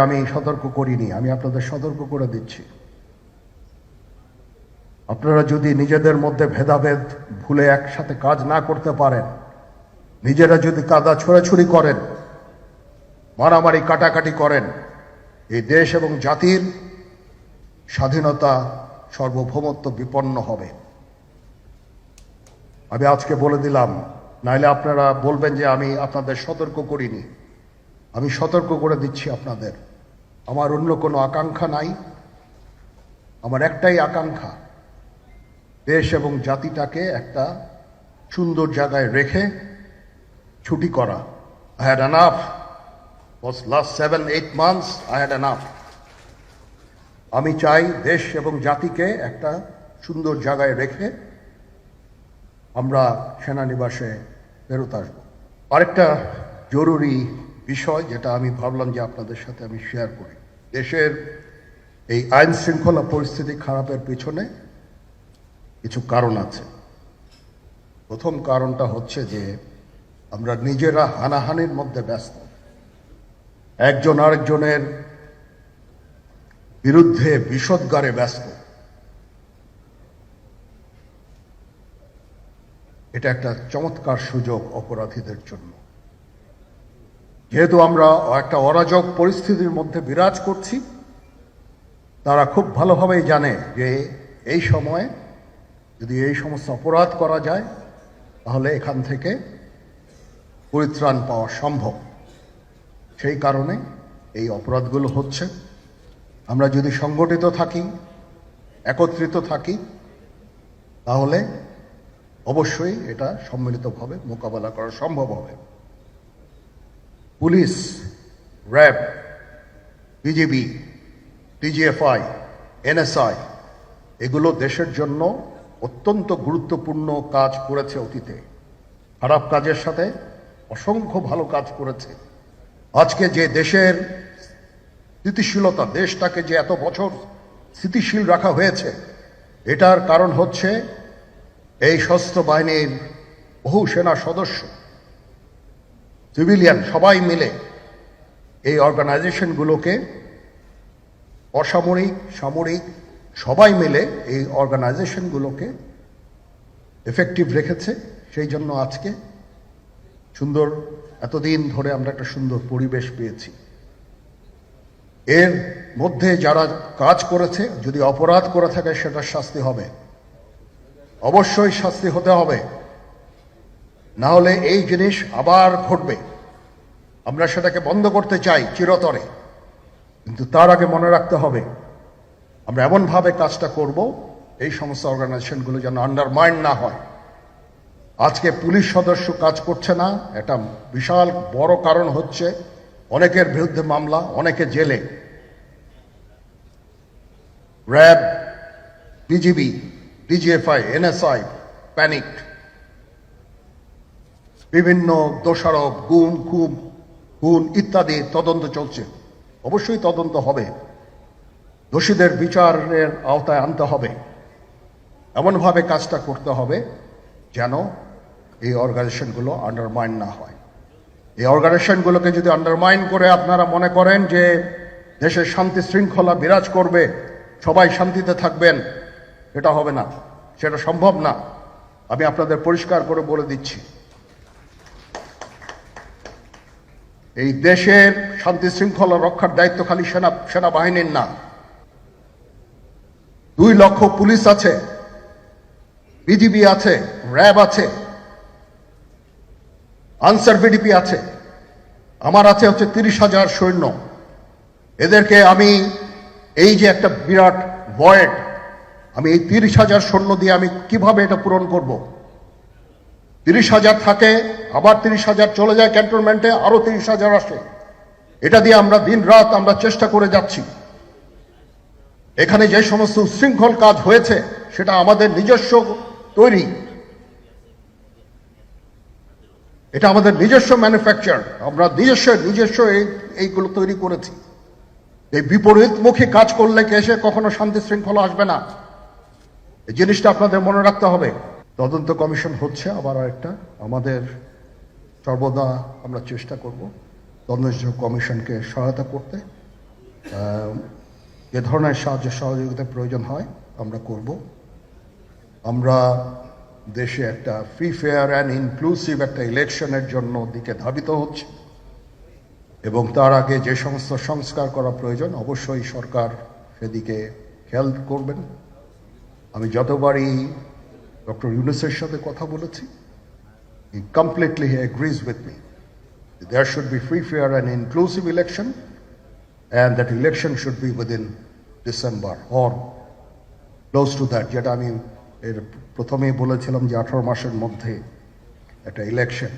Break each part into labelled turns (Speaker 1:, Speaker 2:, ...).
Speaker 1: আমি সতর্ক করিনি, আমি আপনাদের সতর্ক করে দিচ্ছি। আপনারা যদি নিজেদের মধ্যে ভেদাভেদ ভুলে একসাথে কাজ না করতে পারেন, নিজেরা যদি কাদা ছোড়াছুড়ি করেন, মারামারি কাটাকাটি করেন, এই দেশ এবং জাতির স্বাধীনতা সার্বভৌমত্ব বিপন্ন হবে। আমি আজকে বলে দিলাম, নাইলে আপনারা বলবেন যে আমি আপনাদের সতর্ক করিনি। আমি সতর্ক করে দিচ্ছি আপনাদের। আমার অন্য কোনো আকাঙ্ক্ষা নাই, আমার একটাই আকাঙ্ক্ষা, দেশ এবং জাতিটাকে একটা সুন্দর জায়গায় রেখে ছুটি করা। I had enough. Was last 7-8 months I had enough. আমি চাই দেশ এবং জাতিকে একটা সুন্দর জায়গায় রেখে আমরা সেনানিবাসে ফেরত আসবো। আরেকটা জরুরি বিষয় যেটা আমি ভাবলাম যে আপনাদের সাথে আমি শেয়ার করি। দেশের এই আইন শৃঙ্খলা পরিস্থিতি খারাপের পিছনে কিছু কারণ আছে। প্রথম কারণটা হচ্ছে যে আমরা নিজেরা হানাহানির মধ্যে ব্যস্ত, একজন আরেকজনের বিরুদ্ধে বিষোদ্গারে ব্যস্ত। এটা একটা চমৎকার সুযোগ অপরাধীদের জন্য। যেহেতু আমরা একটা অরাজক পরিস্থিতির মধ্যে বিরাজ করছি, তারা খুব ভালোভাবেই জানে যে এই সময়ে যদি এই সমস্ত অপরাধ করা যায় তাহলে এখান থেকে পরিত্রাণ পাওয়া সম্ভব। সেই কারণে এই অপরাধগুলো হচ্ছে। আমরা যদি সংগঠিত থাকি, একত্রিত থাকি, তাহলে অবশ্যই এটা সম্মিলিতভাবে মোকাবেলা করা সম্ভব হবে। Police, RAB, BGB, DGFI, NSI এগুলো দেশের জন্য অত্যন্ত গুরুত্বপূর্ণ কাজ করেছে অতীতে। খারাপ কাজের সাথে অসংখ্য ভালো কাজ করেছে। আজকে যে দেশের স্থিতিশীলতা, দেশটাকে যে এত বছর স্থিতিশীল রাখা হয়েছে, এটার কারণ হচ্ছে এই সশস্ত্র বাহিনীর বহু সেনা সদস্য, সিভিলিয়ান সবাই মিলে এই অর্গানাইজেশনগুলোকে, অসামরিক, সামরিক সবাই মিলে এই অর্গানাইজেশনগুলোকে এফেক্টিভ রেখেছে। সেই জন্য আজকে সুন্দর, এতদিন ধরে আমরা একটা সুন্দর পরিবেশ পেয়েছি। এর মধ্যে যারা কাজ করেছে, যদি অপরাধ করে থাকে সেটার শাস্তি হবে, অবশ্যই শাস্তি হতে হবে। না হলে এই জিনিস আবার ঘটবে। আমরা সেটাকে বন্ধ করতে চাই চিরতরে, কিন্তু তার আগে মনে রাখতে হবে আমরা এমনভাবে কাজটা করব এই সমস্ত অর্গানাইজেশনগুলো যেন আন্ডারমাইন না হয়। আজকে পুলিশ সদস্য কাজ করছে না, এটা বিশাল বড় কারণ হচ্ছে অনেকের বিরুদ্ধে মামলা, অনেকে জেলে। RAB, BGB, DGFI, NSI panicked. বিভিন্ন দোষারোপ, গুম, খুন ইত্যাদি তদন্ত চলছে। অবশ্যই তদন্ত হবে, দোষীদের বিচারের আওতায় আনতে হবে। এমনভাবে কাজটা করতে হবে যেন এই অর্গানাইজেশনগুলো আন্ডারমাইন না হয়। এই অর্গানাইজেশনগুলোকে যদি আন্ডারমাইন করে আপনারা মনে করেন যে দেশের শান্তি শৃঙ্খলা বিরাজ করবে, সবাই শান্তিতে থাকবেন, এটা হবে না, সেটা সম্ভব না। আমি আপনাদের পরিষ্কার করে বলে দিচ্ছি, এই দেশের শান্তি শৃঙ্খলা রক্ষার দায়িত্ব খালি সেনাবাহিনীর না। 2 লক্ষ পুলিশ আছে, বিজিবি আছে, র্যাব আছে, আনসার বিডিপি আছে, আমার আছে হচ্ছে 30,000 সৈন্য। এদেরকে আমি এই যে একটা বিরাট ভয়েড, আমি এই 30,000 সৈন্য দিয়ে আমি কিভাবে এটা পূরণ করব? 30,000 থাকে, আবার 30,000 চলে যায় ক্যান্টনমেন্টে, আরো 30,000 আসে। এটা দিয়ে আমরা দিন রাত আমরা চেষ্টা করে যাচ্ছি। এখানে যে সমস্ত উচ্ছৃঙ্খল কাজ হয়েছে সেটা আমাদের নিজস্ব তৈরি, এটা আমাদের নিজস্ব ম্যানুফ্যাকচার, আমরা নিজস্ব এইগুলো তৈরি করেছি। এই বিপরীতমুখী কাজ করলে এসে কখনো শান্তি শৃঙ্খলা আসবে না। এই জিনিসটা আপনাদের মনে রাখতে হবে। তদন্ত কমিশন হচ্ছে আবার একটা, আমাদের সর্বদা আমরা চেষ্টা করব তদন্ত কমিশনকে সহায়তা করতে। যে ধরনের সাহায্য সহযোগিতার প্রয়োজন হয় আমরা করব। আমরা দেশে একটা ফ্রি ফেয়ার অ্যান্ড ইনক্লুসিভ একটা ইলেকশনের জন্য দিকে ধাবিত হচ্ছে এবং তার আগে যে সমস্ত সংস্কার করা প্রয়োজন অবশ্যই সরকার সেদিকে খেয়াল করবেন। আমি যতবারই ডক্টর ইউনূসের সাথে কথা বলেছি, he completely agrees with me. There should be free, fair and inclusive election, and that election should be within December or close to that. যেটা আমি এর প্রথমেই বলেছিলাম যে 18 মাসের মধ্যে একটা ইলেকশন।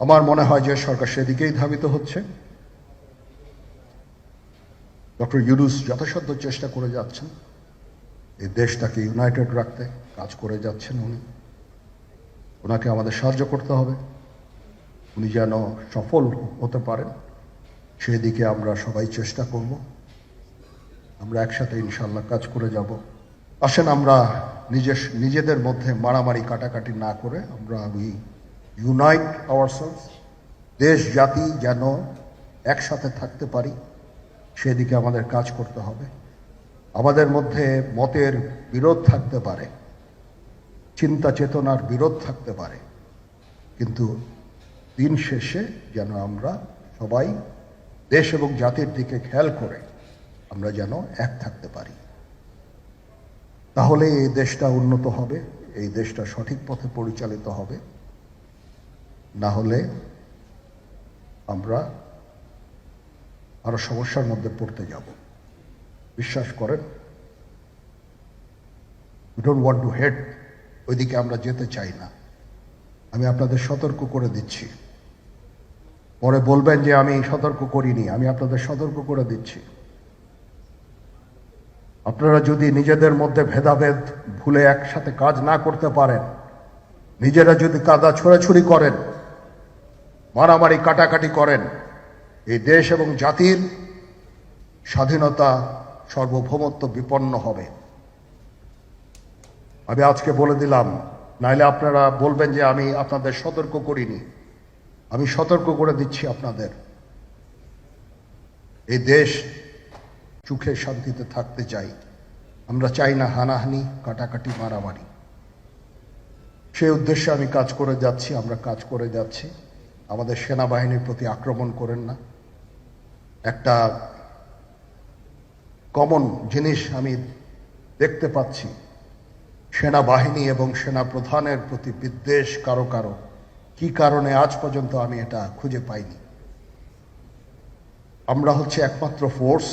Speaker 1: আমার মনে হয় যে সরকার সেদিকেই ধাবিত হচ্ছে। ডক্টর ইউনূস যথাসাধ্য চেষ্টা করে যাচ্ছেন এই দেশটাকে ইউনাইটেড রাখতে, কাজ করে যাচ্ছেন উনি। ওনাকে আমাদের সাহায্য করতে হবে, উনি যেন সফল হতে পারেন সেদিকে আমরা সবাই চেষ্টা করব। আমরা একসাথে ইনশাল্লাহ কাজ করে যাব। আসেন আমরা নিজেদের মধ্যে মারামারি কাটাকাটি না করে আমরা ইউনাইট আওয়ারসেলস, দেশ জাতি যেন একসাথে থাকতে পারি সেদিকে আমাদের কাজ করতে হবে। আমাদের মধ্যে মতের বিরোধ থাকতে পারে, চিন্তা চেতনার বিরোধ থাকতে পারে, কিন্তু দিন শেষে যেন আমরা সবাই দেশ এবং জাতির দিকে খেয়াল করে আমরা যেন এক থাকতে পারি। তাহলে এই দেশটা উন্নত হবে, এই দেশটা সঠিক পথে পরিচালিত হবে। না হলে আমরা আরো সমস্যার মধ্যে পড়তে যাব। বিশ্বাস করেন, we don't want to head, ওইদিকে আমরা যেতে চাই না। আমি আপনাদের সতর্ক করে দিচ্ছি, পরে বলবেন যে আমি সতর্ক করিনি। আমি আপনাদের সতর্ক করে দিচ্ছি, আপনারা যদি নিজেদের মধ্যে ভেদাভেদ ভুলে একসাথে কাজ না করতে পারেন, নিজেরা যদি কাদা ছোড়াছুড়ি করেন, মারামারি কাটাকাটি করেন, এই দেশ এবং জাতির স্বাধীনতা সার্বভৌমত্ব বিপন্ন হবে। আমি আজকে বলে দিলাম, নাইলে আপনারা বলবেন যে আমি আপনাদের সতর্ক করিনি। আমি সতর্ক করে দিচ্ছি আপনাদের, এই দেশ সুখে শান্তিতে থাকতে চাই। আমরা চাই না হানাহানি, কাটাকাটি, মারামারি। সেই উদ্দেশ্যে আমি কাজ করে যাচ্ছি, আমরা কাজ করে যাচ্ছি। আমাদের সেনাবাহিনীর প্রতি আক্রমণ করেন না। একটা কমন জিনিস আমি দেখতে পাচ্ছি, সেনাবাহিনী এবং সেনা প্রধানের প্রতি বিদ্বেষ কারো কারো। কি কারণে আজ পর্যন্ত আমি এটা খুঁজে পাইনি। আমরা হচ্ছে একমাত্র ফোর্স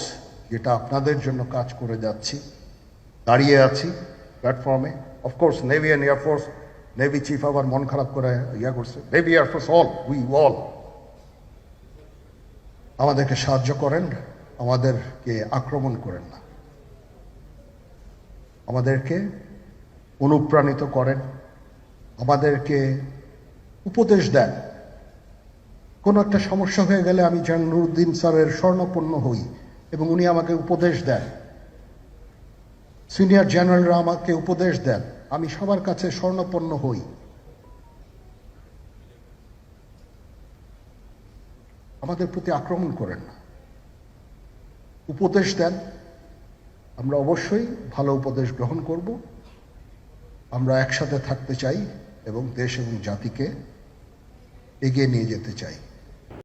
Speaker 1: যেটা আপনাদের জন্য কাজ করে যাচ্ছি, দাঁড়িয়ে আছি প্ল্যাটফর্মে। Of course navy and air force, navy chief আবার মন খারাপ করে করছে, navy air force all, we all আমাদেরকে সাহায্য করেন, আমাদেরকে আক্রমণ করেন না, আমাদেরকে অনুপ্রাণিত করেন, আমাদেরকে উপদেশ দেন। কোনো একটা সমস্যা হয়ে গেলে আমি যেন নুরুদ্দিন স্যারের স্বর্ণপন্ন হই এবং উনি আমাকে উপদেশ দেন, সিনিয়র জেনারেলরা আমাকে উপদেশ দেন, আমি সবার কাছে স্বর্ণপন্ন হই। আমাদের প্রতি আক্রমণ করেন না, উপদেশ দেন। আমরা অবশ্যই ভালো উপদেশ গ্রহণ করব। আমরা একসাথে থাকতে চাই এবং দেশ এবং জাতিকে এগিয়ে নিয়ে যেতে চাই।